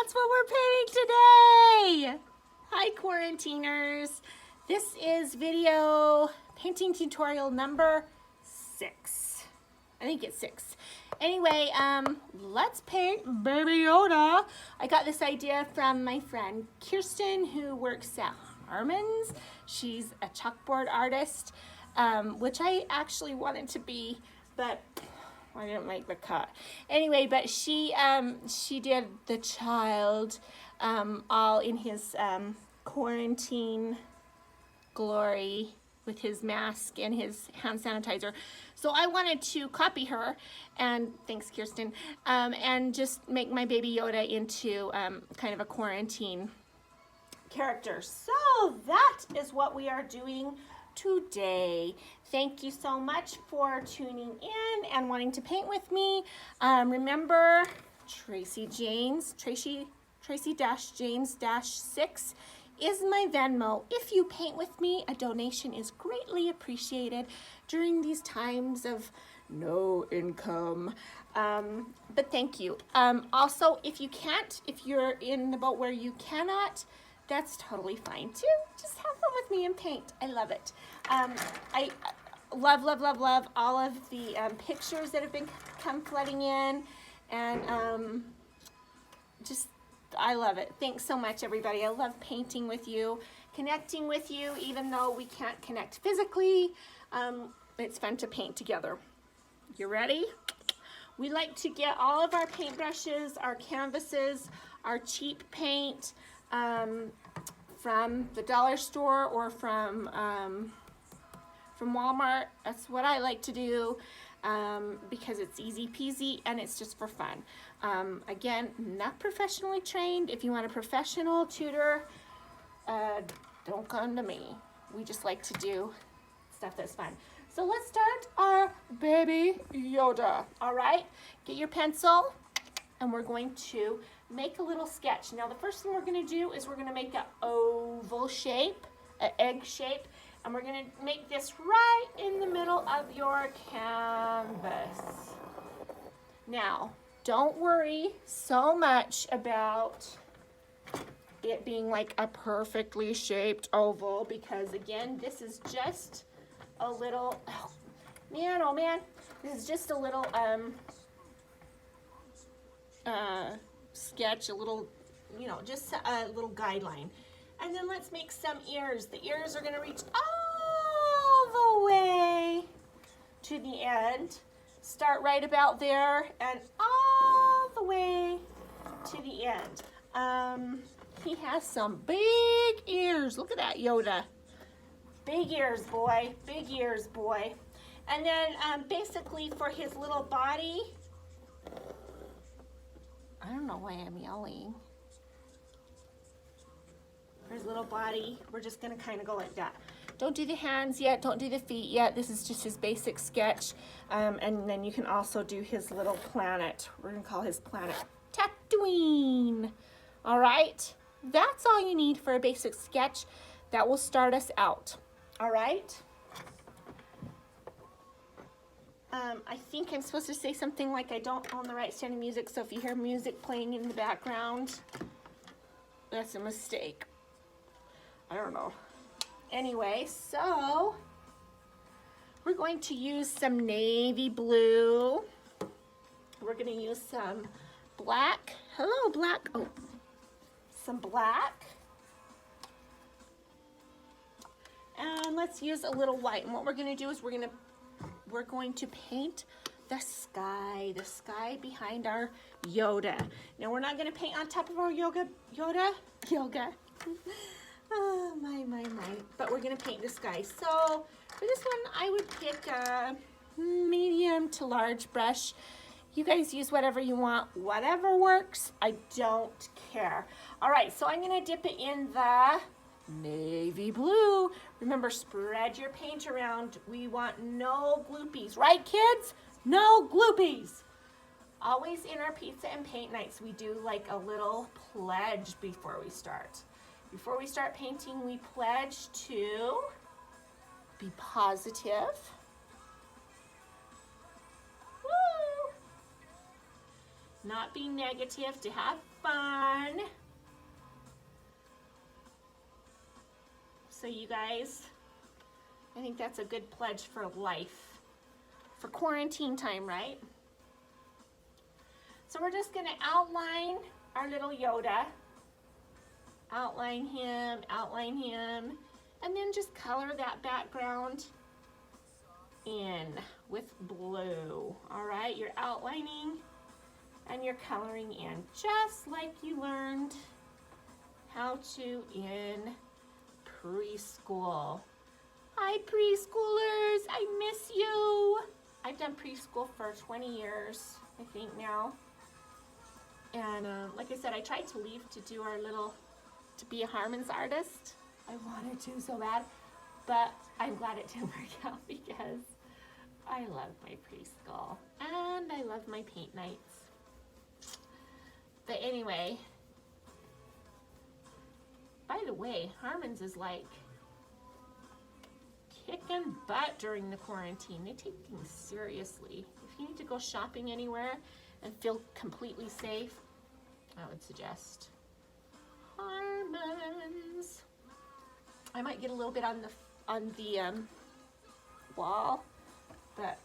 that's what we're painting today. Hi, quarantiners. This is video painting tutorial number 6. I think it's 6. Anyway, let's paint Baby Yoda. I got this idea from my friend Kirsten, who works at Harmon's. She's a chalkboard artist, which I actually wanted to be, but I didn't make the cut. Anyway, but she did the child all in his quarantine glory with his mask and his hand sanitizer. So I wanted to copy her, and thanks Kirsten, and just make my Baby Yoda into kind of a quarantine character. So that is what we are doing today. Thank you so much for tuning in and wanting to paint with me. Remember, Tracy-James-6 is my Venmo. If you paint with me, a donation is greatly appreciated during these times of no income. But thank you. Also, if you can't, if you're in the boat where you cannot, that's totally fine too. Just have fun with me and paint. I love it. I love, love, love, love all of the pictures that have come flooding in, and I love it. Thanks so much, everybody. I love painting with you, connecting with you, even though we can't connect physically. It's fun to paint together. You ready? We like to get all of our paintbrushes, our canvases, our cheap paint from the dollar store or from Walmart. That's what I like to do because it's easy peasy and it's just for fun. Again, not professionally trained. If you want a professional tutor, don't come to me. We just like to do stuff that's fun. So let's start our Baby Yoda. All right, get your pencil and we're going to make a little sketch. Now the first thing we're going to do is we're going to make an oval shape, an egg shape, and we're going to make this right in the middle of your canvas. Now, don't worry so much about it being like a perfectly shaped oval, because again, this is just a little, oh man, this is just a little sketch, a little, just a little guideline. And then let's make some ears. The ears are going to reach all the way to the end. Start right about there and all the way to the end. He has some big ears. Look at that, Yoda. Big ears, boy. Big ears, boy. And then basically for his little body, I don't know why I'm yelling. For his little body, we're just gonna kind of go like that. Don't do the hands yet, don't do the feet yet. This is just his basic sketch. And then you can also do his little planet. We're gonna call his planet Tatooine. All right, that's all you need for a basic sketch. That will start us out, all right? I think I'm supposed to say something like I don't own the rights to any music, so if you hear music playing in the background, that's a mistake. I don't know. Anyway, so we're going to use some navy blue. We're going to use some black. Hello, black. Oh, some black. And let's use a little white. And what we're going to do is we're going to paint the sky behind our Yoda. Now we're not going to paint on top of our Yoda. Oh, my. But we're going to paint the sky. So for this one, I would pick a medium to large brush. You guys use whatever you want, whatever works. I don't care. All right, so I'm going to dip it in the navy blue. Remember, spread your paint around. We want no gloopies, right, kids? No gloopies. Always in our pizza and paint nights, we do like a little pledge before we start. Before we start painting, we pledge to be positive. Woo! not be negative, to have fun. So you guys, I think that's a good pledge for life, for quarantine time, right? So we're just gonna outline our little Yoda. Outline him, and then just color that background in with blue. All right, you're outlining and you're coloring in, just like you learned how to in preschool. Hi preschoolers, I miss you. I've done preschool for 20 years, I think now. And like I said, I tried to leave to do to be a Harmon's artist. I wanted to so bad, but I'm glad it didn't work out because I love my preschool and I love my paint nights. But anyway, by the way, Harmon's is like kicking butt during the quarantine. They take things seriously. If you need to go shopping anywhere and feel completely safe, I would suggest Harmon's. I might get a little bit on the wall, but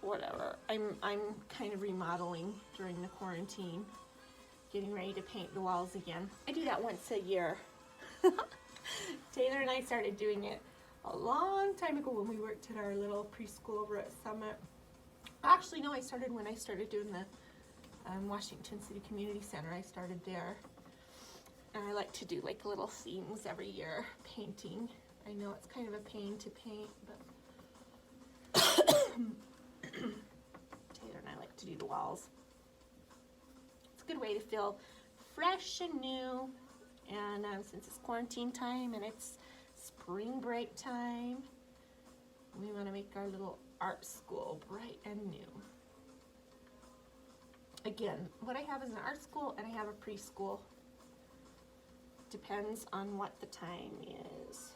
whatever. I'm kind of remodeling during the quarantine, getting ready to paint the walls again. I do that once a year. Taylor and I started doing it a long time ago when we worked at our little preschool over at Summit. Actually, no, I started when I started doing the Washington City Community Center. I started there. And I like to do like little themes every year, painting. I know it's kind of a pain to paint, but Taylor and I like to do the walls. It's a good way to feel fresh and new. And since it's quarantine time and it's spring break time, we want to make our little art school bright and new. Again, what I have is an art school and I have a preschool. Depends on what the time is.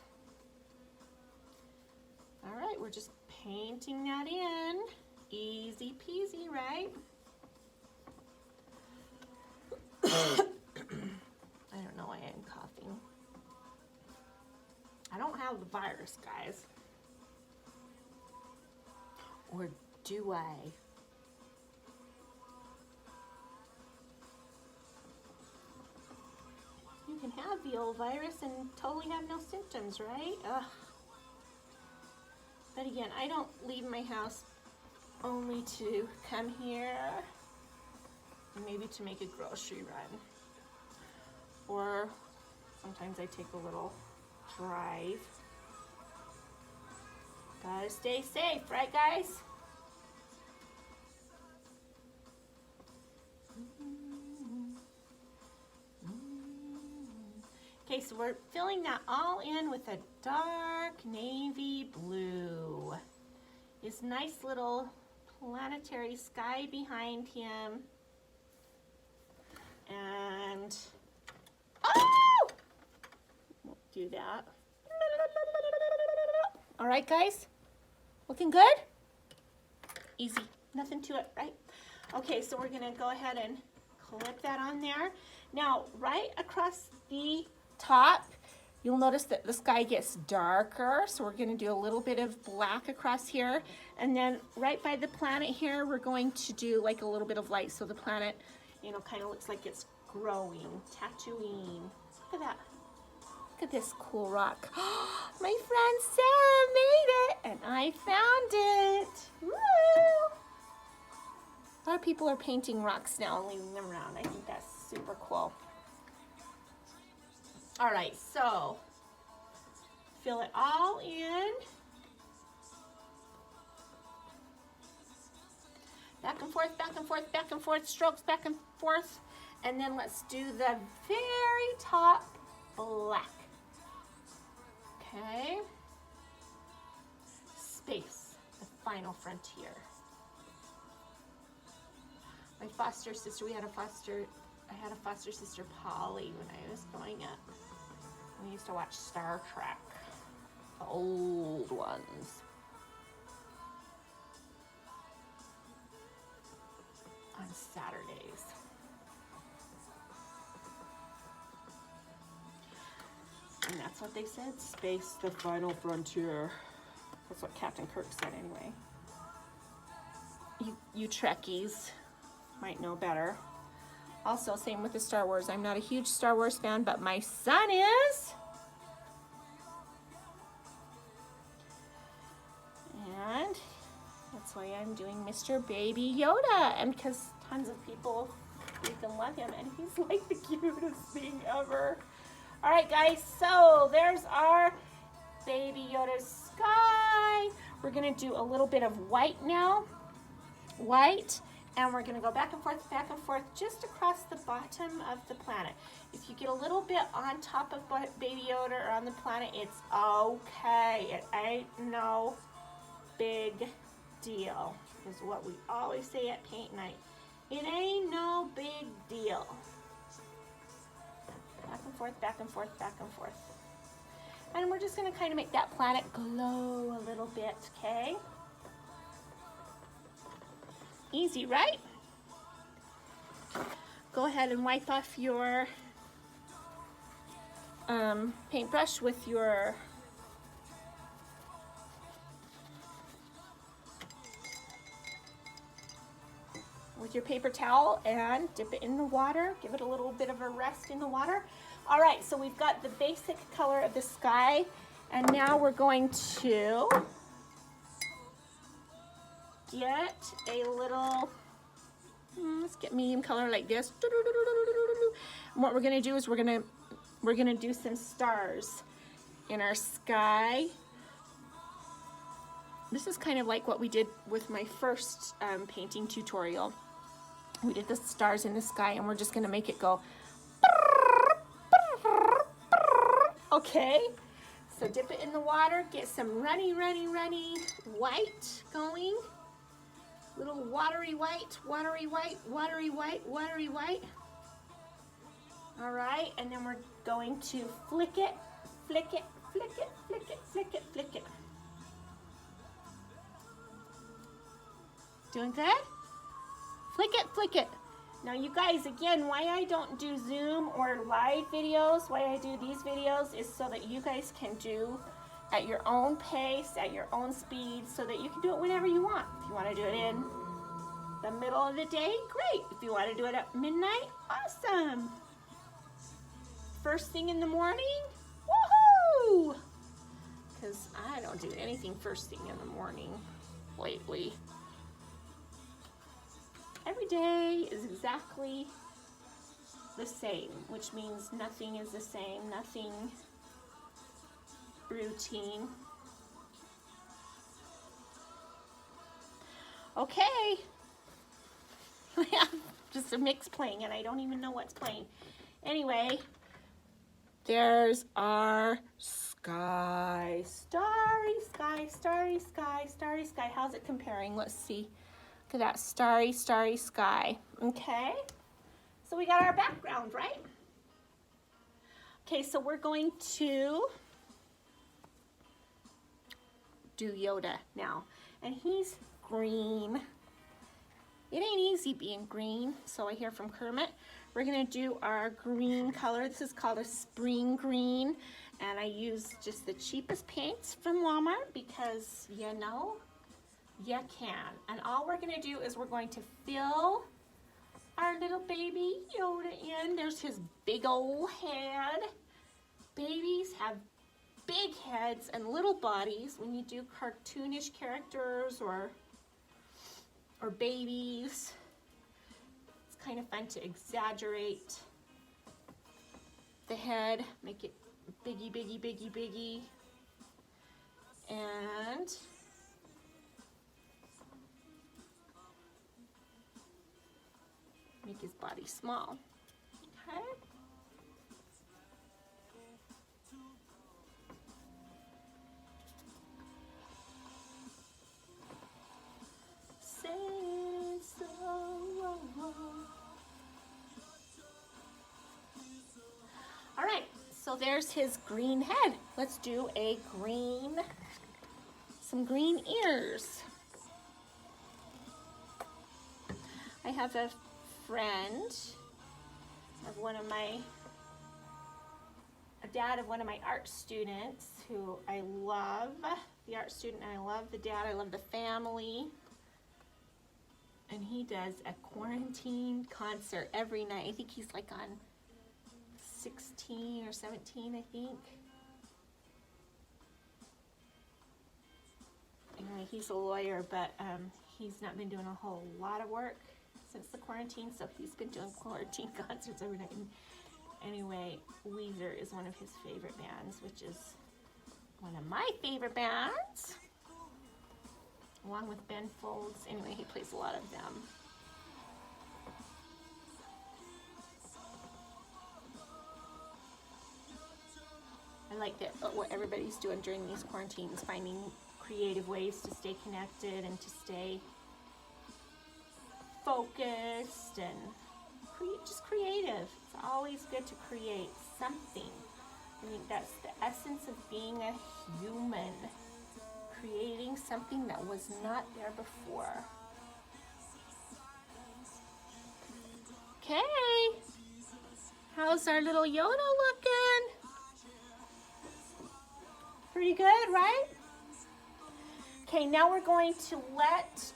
All right, we're just painting that in. Easy peasy, right? I don't know why I'm coughing. I don't have the virus, guys. Or do I? You can have the old virus and totally have no symptoms, right? Ugh. But again, I don't leave my house only to come here, maybe to make a grocery run. Or sometimes I take a little drive. Gotta stay safe, right guys? Okay, so we're filling that all in with a dark navy blue. This nice little planetary sky behind him. And, oh! Won't do that. All right, guys, looking good? Easy, nothing to it, right? Okay, so we're gonna go ahead and clip that on there. Now, right across the top, you'll notice that the sky gets darker, so we're going to do a little bit of black across here, and then right by the planet here we're going to do like a little bit of light, so the planet, you know, kind of looks like it's growing. Tatooine. Look at that. Look at this cool rock. My friend Sarah made it and I found it. Woo! A lot of people are painting rocks now and leaving them around. I think that's super cool. All right, so fill it all in. Back and forth, back and forth, back and forth, strokes back and forth. And then let's do the very top black. Okay. Space, the final frontier. My foster sister, I had a foster sister, Polly, when I was growing up. We used to watch Star Trek, the old ones. On Saturdays. And that's what they said, space the final frontier. That's what Captain Kirk said anyway. You Trekkies might know better. Also, same with the Star Wars. I'm not a huge Star Wars fan, but my son is. And that's why I'm doing Mr. Baby Yoda. And because tons of people freaking love him, and he's like the cutest thing ever. All right, guys, so there's our Baby Yoda sky. We're gonna do a little bit of white now. White, and we're gonna go back and forth, just across the bottom of the planet. If you get a little bit on top of Baby Yoda or on the planet, it's okay. It ain't no big deal, is what we always say at paint night. It ain't no big deal. Back and forth, back and forth, back and forth. And we're just gonna kind of make that planet glow a little bit, okay? Easy, right? Go ahead and wipe off your paintbrush with your paper towel and dip it in the water. Give it a little bit of a rest in the water. All right, so we've got the basic color of the sky, and now we're going to get a little, let's get medium color like this. And what we're gonna do is we're gonna do some stars in our sky. This is kind of like what we did with my first painting tutorial. We did the stars in the sky, and we're just gonna make it go. Okay, so dip it in the water, get some runny white going. Little watery white, watery white, watery white, watery white. All right, and then we're going to flick it, flick it, flick it, flick it, flick it, flick it. Doing good? Flick it, flick it. Now you guys, again, why I don't do Zoom or live videos, why I do these videos is so that you guys can do at your own pace, at your own speed, so that you can do it whenever you want. If you want to do it in the middle of the day, great. If you want to do it at midnight, awesome. First thing in the morning, woohoo! Because I don't do anything first thing in the morning lately. Every day is exactly the same, which means nothing is the same, nothing routine. Okay. We have just a mix playing, and I don't even know what's playing. Anyway, there's our sky. Starry sky, starry sky, starry sky. How's it comparing? Let's see. Look at that starry, starry sky. Okay, so we got our background, right? Okay, so we're going to do Yoda now. And he's green. It ain't easy being green, so I hear from Kermit. We're gonna do our green color. This is called a spring green. And I use just the cheapest paints from Walmart because, you know, you can. And all we're gonna do is we're going to fill our little baby Yoda in. There's his big old head. Babies have big heads and little bodies when you do cartoonish characters or babies. It's kind of fun to exaggerate the head, make it biggie, biggie, biggie, biggie. And make his body small. Okay. All right, so there's his green head. Let's do some green ears. I have a friend of a dad of one of my art students who I love, the art student, and I love the dad, I love the family. And he does a quarantine concert every night. I think he's like on 16 or 17, I think. Anyway, he's a lawyer, but he's not been doing a whole lot of work since the quarantine, so he's been doing quarantine concerts every night. And anyway, Weezer is one of his favorite bands, which is one of my favorite bands, along with Ben Folds. Anyway, he plays a lot of them. I like that what everybody's doing during these quarantines, finding creative ways to stay connected and to stay focused and just creative. It's always good to create something. I think that's the essence of being a human. Creating something that was not there before. Okay. How's our little Yoda looking? Pretty good, right? Okay, now we're going to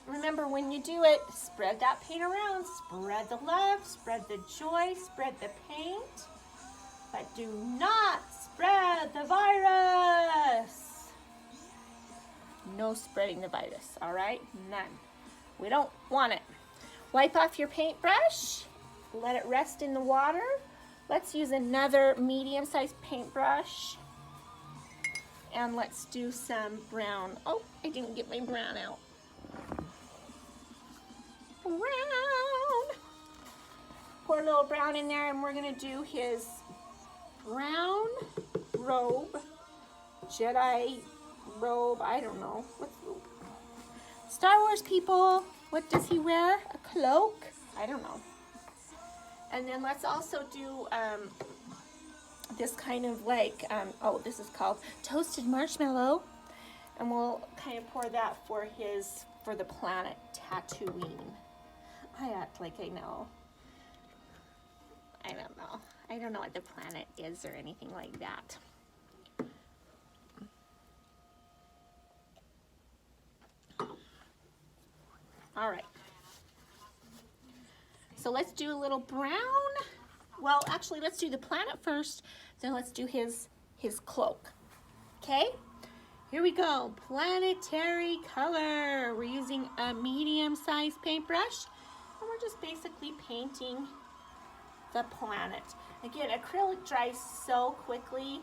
remember when you do it, spread that paint around. Spread the love, spread the joy, spread the paint. But do not spread the virus. No spreading the virus, all right? None. We don't want it. Wipe off your paintbrush. Let it rest in the water. Let's use another medium-sized paintbrush. And let's do some brown. Oh, I didn't get my brown out. Brown. Pour a little brown in there, and we're gonna do his brown robe, Jedi robe, I don't know. Star Wars people, what does he wear? A cloak? I don't know. And then let's also do this kind of like, this is called toasted marshmallow. And we'll kind of pour that for the planet Tatooine. I act like I know. I don't know. I don't know what the planet is or anything like that. All right. So let's do a little brown. Well, actually, let's do the planet first. Then let's do his cloak. Okay? Here we go. Planetary color. We're using a medium-sized paintbrush. And we're just basically painting the planet. Again, acrylic dries so quickly.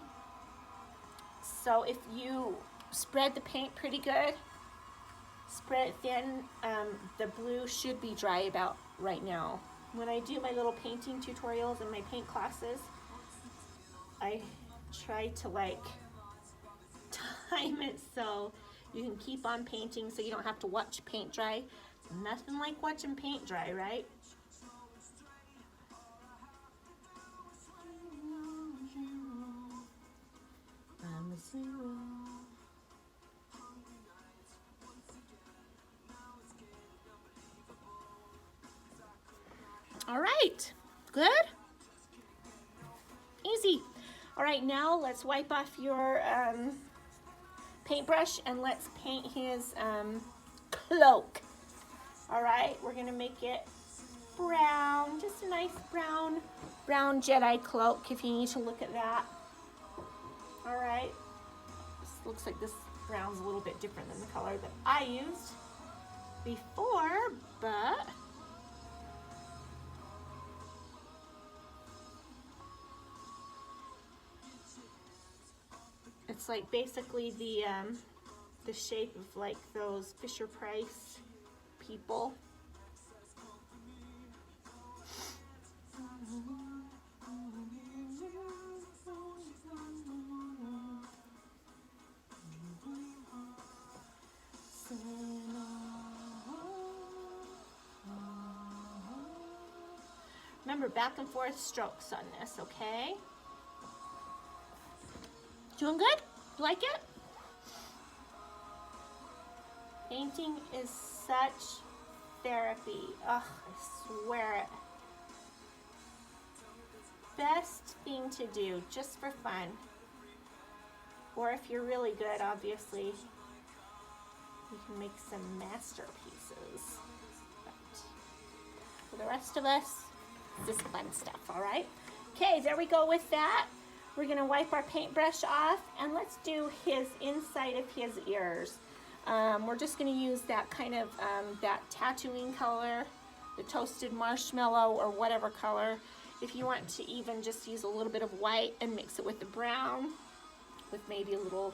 So if you spread the paint pretty good, spread it thin, the blue should be dry about right now. When I do my little painting tutorials and my paint classes, I try to like time it so you can keep on painting so you don't have to watch paint dry. Nothing like watching paint dry, right? All right, good? Easy. All right, now let's wipe off your paintbrush and let's paint his cloak. All right, we're gonna make it brown, just a nice brown Jedi cloak if you need to look at that. All right, this looks like this brown's a little bit different than the color that I used before, but it's like basically the shape of like those Fisher-Price people. Remember, back and forth strokes on this, okay? Doing good? You like it? Painting is such therapy. Ugh, I swear it. best thing to do just for fun. Or if you're really good, obviously, you can make some masterpieces. But for the rest of us, this is fun stuff, all right? Okay, there we go with that. We're gonna wipe our paintbrush off and let's do his inside of his ears. We're just gonna use that kind of, that tattooing color, the toasted marshmallow or whatever color. If you want to even just use a little bit of white and mix it with the brown, with maybe a little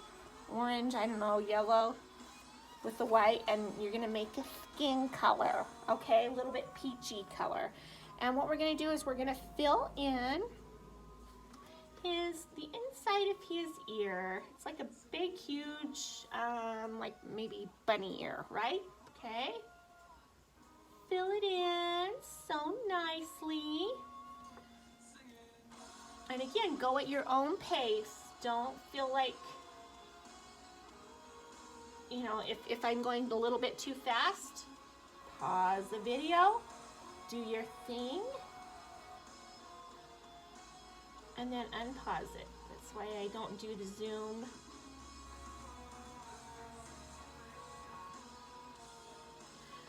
orange, I don't know, yellow, with the white, and you're gonna make a skin color, okay? A little bit peachy color. And what we're gonna do is we're gonna fill in the inside of his ear. It's like a big, huge, like maybe bunny ear, right? Okay. Fill it in so nicely. And again, go at your own pace. Don't feel like, you know, if I'm going a little bit too fast, pause the video, do your thing, and then unpause it. That's why I don't do the zoom.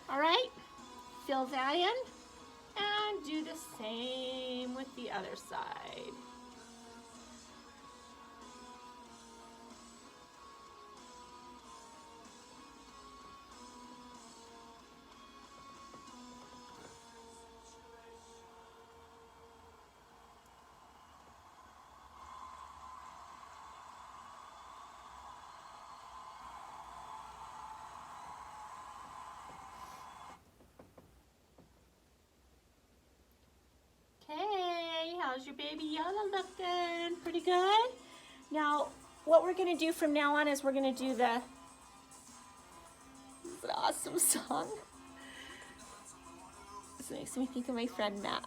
All right, fill that in and do the same with the other side. Okay, how's your baby Yoda looking? Pretty good? Now, what we're gonna do from now on is we're gonna do this is an awesome song. This makes me think of my friend Matt.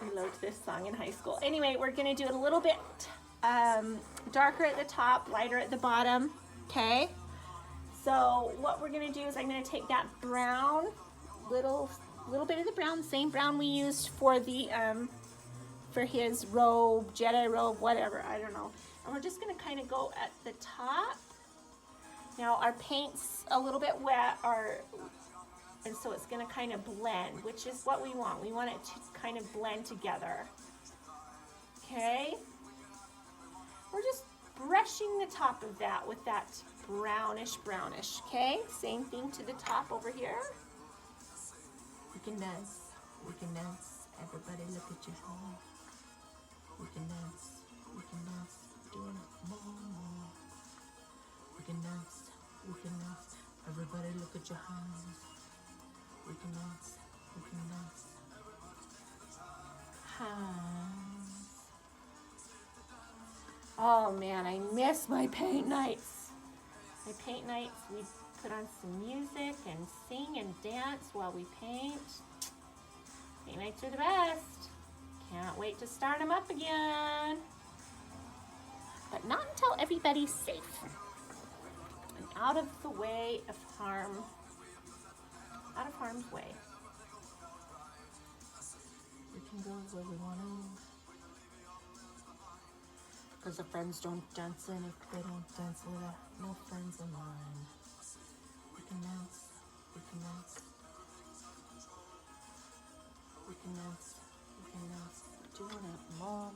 We loved this song in high school. Anyway, we're gonna do it a little bit darker at the top, lighter at the bottom, okay? So what we're gonna do is I'm gonna take that brown, little bit of the brown, same brown we used for the for his robe, Jedi robe, whatever, I don't know. And we're just gonna kind of go at the top. Now our paint's a little bit wet, and so it's gonna kind of blend, which is what we want. We want it to kind of blend together. Okay? We're just brushing the top of that with that brownish, okay? Same thing to the top over here. We can dance, everybody look at your home. We can dance, doing it more. We can dance, everybody look at your hands. We can dance, hands. Oh man, I miss my paint nights. My paint nights, we put on some music and sing and dance while we paint. Paint nights are the best. Can't wait to start them up again. But not until everybody's safe and out of the way of harm. Out of harm's way. We can go where we want to. Because the friends don't dance in if they don't dance with no friends of mine. We can dance, doing it more.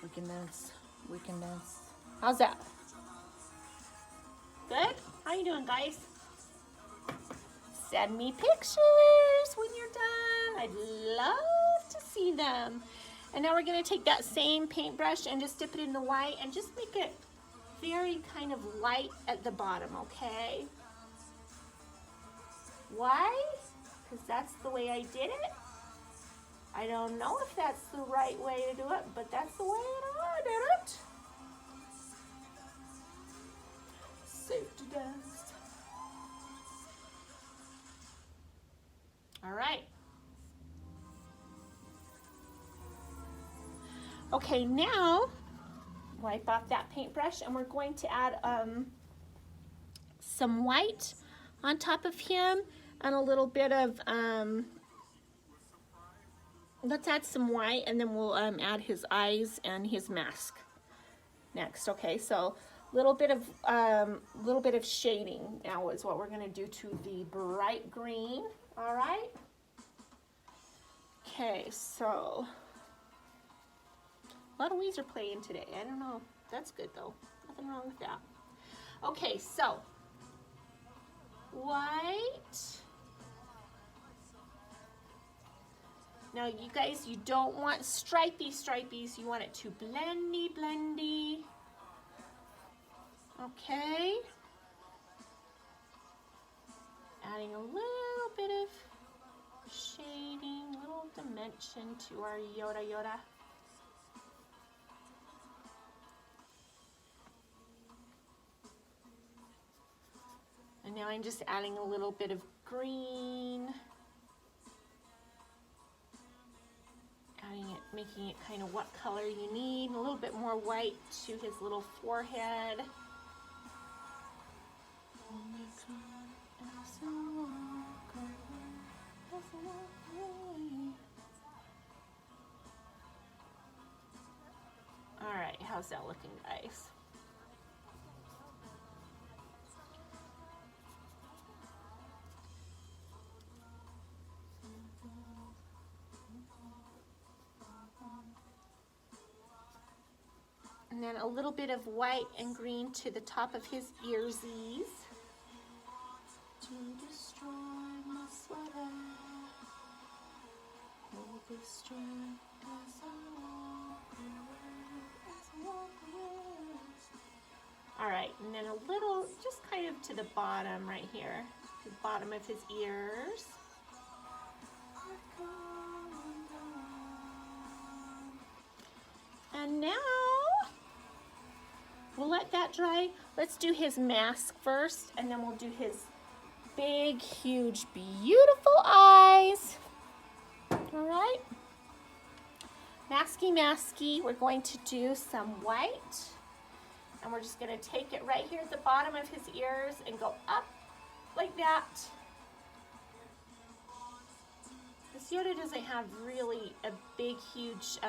We can dance. How's that? Good? How you doing, guys? Send me pictures when you're done. I'd love to see them. And now we're gonna take that same paintbrush and just dip it in the white and just make it very kind of light at the bottom, okay? Why? Because that's the way I did it. I don't know if that's the right way to do it, but that's the way I did it. Safe to dance. All right. Okay, now wipe off that paintbrush and we're going to add some white on top of him and a little bit of let's add some white, and then we'll add his eyes and his mask next. Okay, so little bit of shading now is what we're going to do to the bright green. All right. Okay, so a lot of Weezer playing today. I don't know. That's good though. Nothing wrong with that. Okay, so white. Now you guys, you don't want stripies. You want it to blendy. Okay. Adding a little bit of shading, little dimension to our Yoda. And now I'm just adding a little bit of green. Adding it, making it kind of what color you need. A little bit more white to his little forehead. All right, how's that looking, guys? And then a little bit of white and green to the top of his earsies. To destroy my sweater. Will destroy as I walk away. All right, and then a little, just kind of to the bottom right here, the bottom of his ears. And now, we'll let that dry. Let's do his mask first, and then we'll do his big, huge, beautiful eyes. All right. Masky. We're going to do some white. And we're just going to take it right here at the bottom of his ears and go up like that. This Yoda doesn't have really a big, huge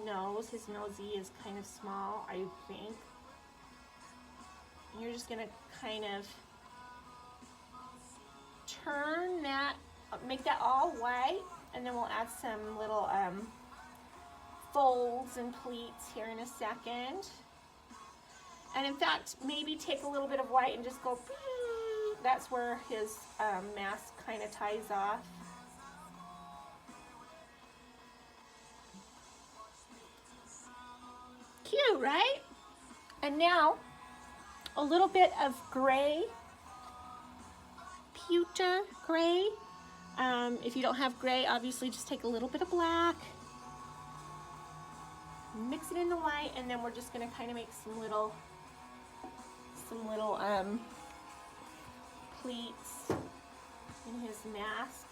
nose. His nosy is kind of small, I think. And you're just going to kind of turn that, make that all white, and then we'll add some little folds and pleats here in a second. And in fact, maybe take a little bit of white and just go, that's where his mask kind of ties off. Cute, right? And now, a little bit of gray, pewter gray. If you don't have gray, obviously just take a little bit of black, mix it in the white, and then we're just gonna kind of make some little pleats in his mask.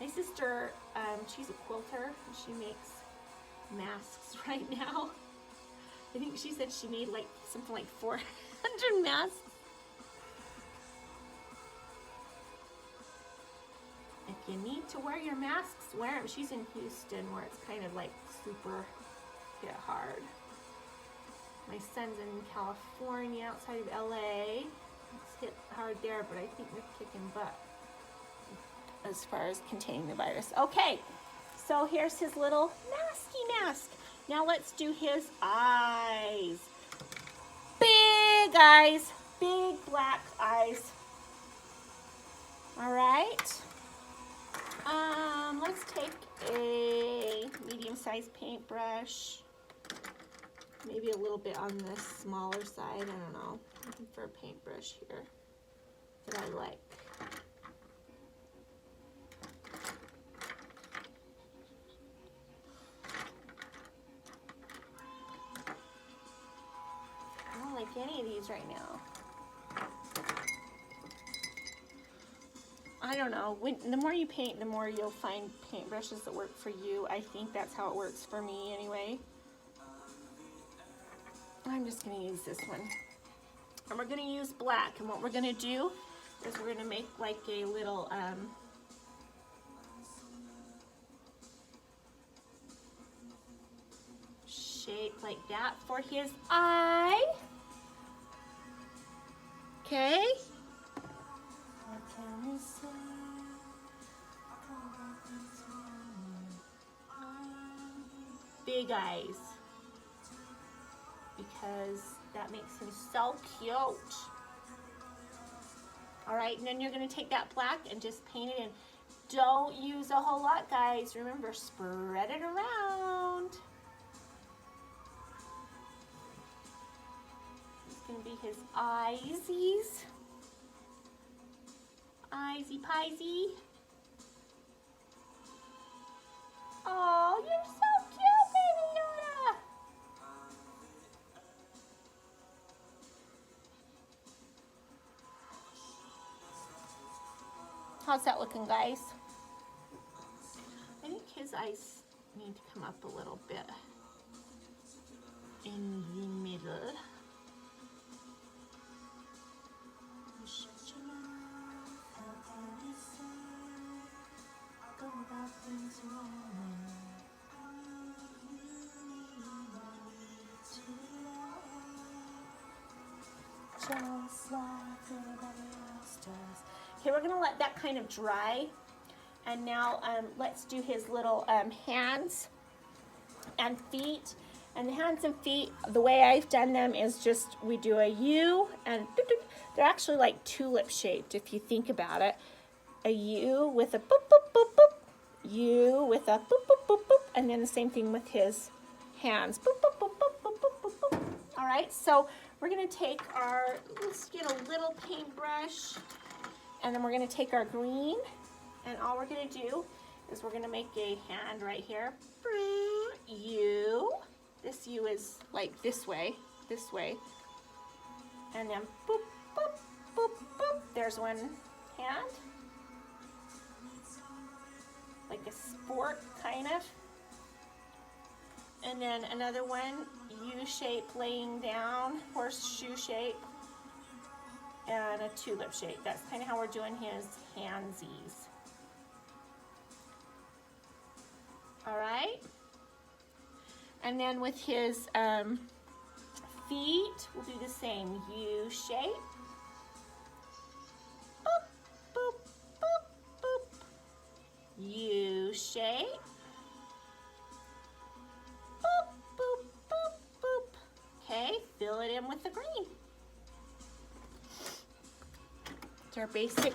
My sister, she's a quilter, and she makes masks right now. I think she said she made like something like 400 masks. If you need to wear your masks, wear them. She's in Houston, where it's kind of like super hit hard. My son's in California, outside of LA. It's hit hard there, but I think they're kicking butt as far as containing the virus. Okay, so here's his little masky mask. Now let's do his eyes. Big eyes, big black eyes. All right. Let's take a medium-sized paintbrush. Maybe a little bit on the smaller side. I don't know. I'm looking for a paintbrush here that I like. I don't like any of these right now. I don't know. The more you paint, the more you'll find paintbrushes that work for you. I think that's how it works for me anyway. I'm just going to use this one. And we're going to use black. And what we're going to do is we're going to make like a little shape like that for his eye. Okay. Big eyes, because that makes him so cute. All right, and then you're going to take that black and just paint it in. Don't use a whole lot, guys. Remember, spread it around. It's going to be his eyesies. Eyesy piesy. Oh, you're so cute, baby Yoda. How's that looking, guys? I think his eyes need to come up a little bit in the middle. Just like everybody else does. Okay, we're gonna let that kind of dry. And now let's do his little hands and feet. And the hands and feet, the way I've done them is just, we do a U, and they're actually like tulip shaped if you think about it. A U with a boop, boop, boop, boop. U with a boop, boop, boop, boop. And then the same thing with his hands. Boop, boop, boop, boop, boop, boop, boop, boop. All right, so we're gonna take our, let's get a little paintbrush, and then we're gonna take our green, and all we're gonna do is we're gonna make a hand right here. U. This U is like this way, and then boop, boop, boop, boop. There's one hand, like a sport kind of, and then another one U shape laying down, horseshoe shape, and a tulip shape. That's kind of how we're doing his handsies. All right. And then with his feet, we'll do the same. U shape. Boop, boop, boop, boop. U shape. Boop, boop, boop, boop. Okay, fill it in with the green. It's our basic,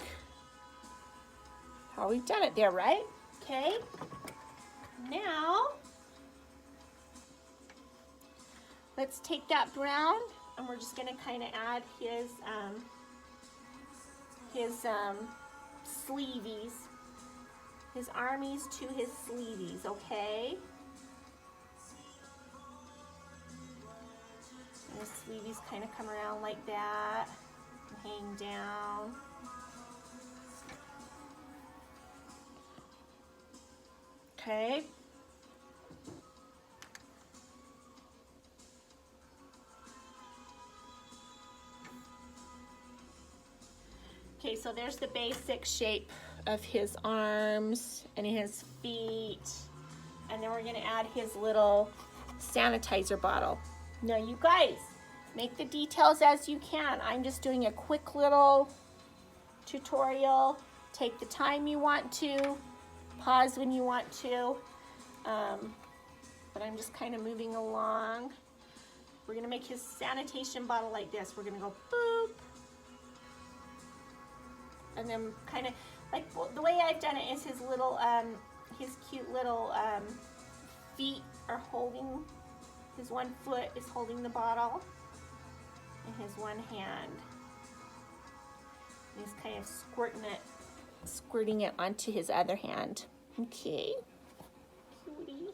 how we've done it there, right? Okay. Now, let's take that brown, and we're just going to kind of add his sleeveys, his armies to his sleeveys, okay? And the sleeveys kind of come around like that and hang down. Okay. Okay, so there's the basic shape of his arms and his feet. And then we're gonna add his little sanitizer bottle. Now you guys, make the details as you can. I'm just doing a quick little tutorial. Take the time you want to, pause when you want to. But I'm just kind of moving along. We're gonna make his sanitation bottle like this. We're gonna go boop. And then kind of, like the way I've done it is his little, his cute little feet are holding, his one foot is holding the bottle in his one hand. And he's kind of squirting it onto his other hand. Okay. Cutie.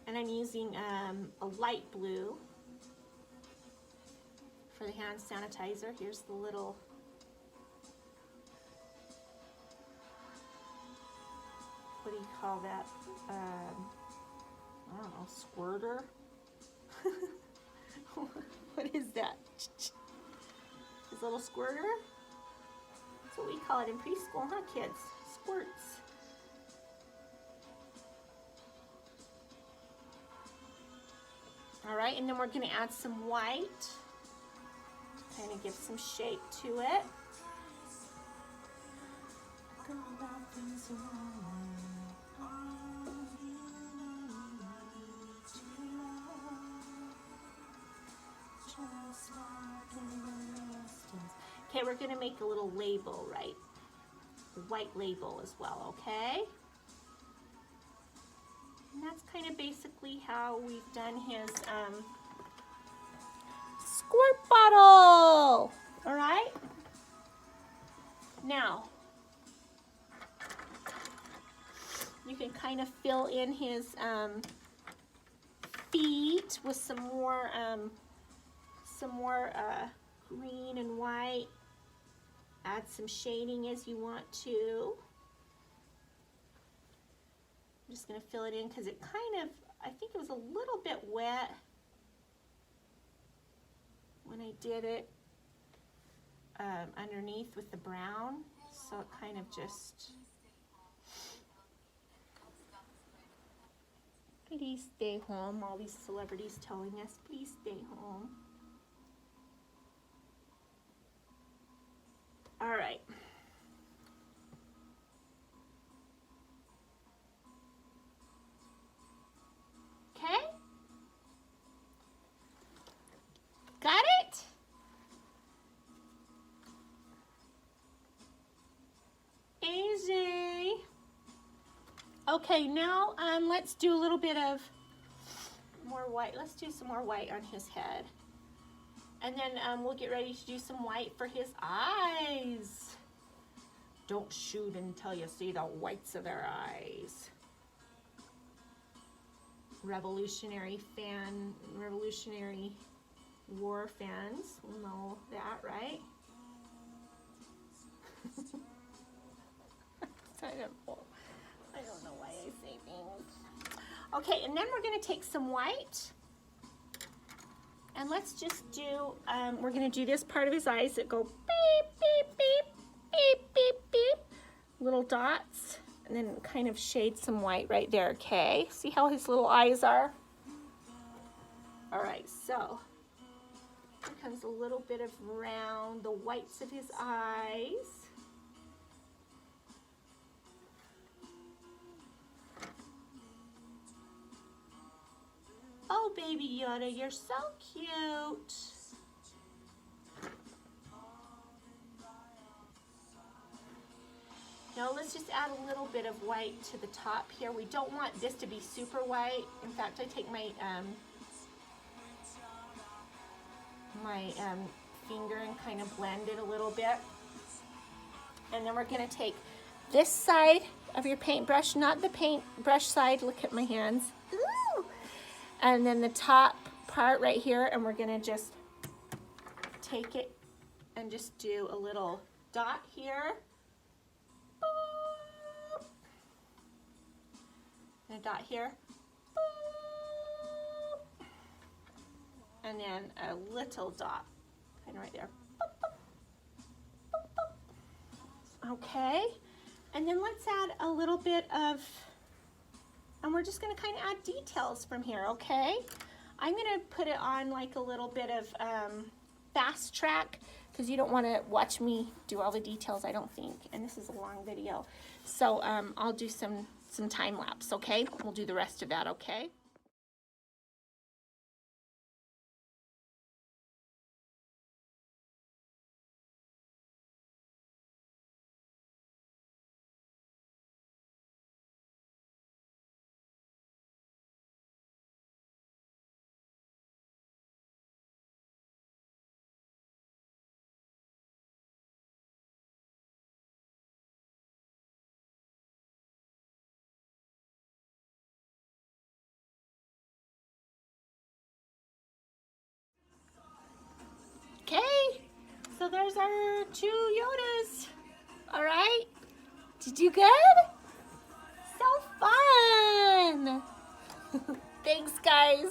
And I'm using a light blue for the hand sanitizer. Here's the little what do you call that? I don't know, squirter? What is that? His little squirter? That's what we call it in preschool, huh, kids? Squirts. All right, and then we're going to add some white to kind of give some shape to it. Okay, we're going to make a little label, right? A white label as well, okay? And that's kind of basically how we've done his squirt bottle. All right? Now, you can kind of fill in his feet with some more green and white. Add some shading as you want to. I'm just going to fill it in because it kind of, I think it was a little bit wet when I did it underneath with the brown. So it kind of just, please stay home. All these celebrities telling us, please stay home. All right. Okay. Got it? Easy. Okay, now let's do a little bit of more white. Let's do some more white on his head. And then we'll get ready to do some white for his eyes. Don't shoot until you see the whites of their eyes. Revolutionary War fans will know that, right? I don't know why I say things. Okay, and then we're going to take some white. And let's just do, we're going to do this part of his eyes that go beep, beep, beep, beep, beep, beep. Little dots. And then kind of shade some white right there, okay? See how his little eyes are? All right, so here comes a little bit of round, the whites of his eyes. Oh, baby Yoda, you're so cute. Now let's just add a little bit of white to the top here. We don't want this to be super white. In fact, I take my finger and kind of blend it a little bit. And then we're going to take this side of your paintbrush, not the paintbrush side. Look at my hands. Ooh. And then the top part right here, and we're going to just take it and just do a little dot here. Boop. And a dot here. Boop. And then a little dot kind of right there. Boop, boop. Boop, boop. Okay. And then let's add a little bit of, and we're just going to kind of add details from here, okay? I'm going to put it on like a little bit of fast track because you don't want to watch me do all the details, I don't think. And this is a long video. So I'll do some time lapse, okay? We'll do the rest of that, okay? Okay, so there's our 2 Yodas. All right, did you good? So fun. Thanks, guys.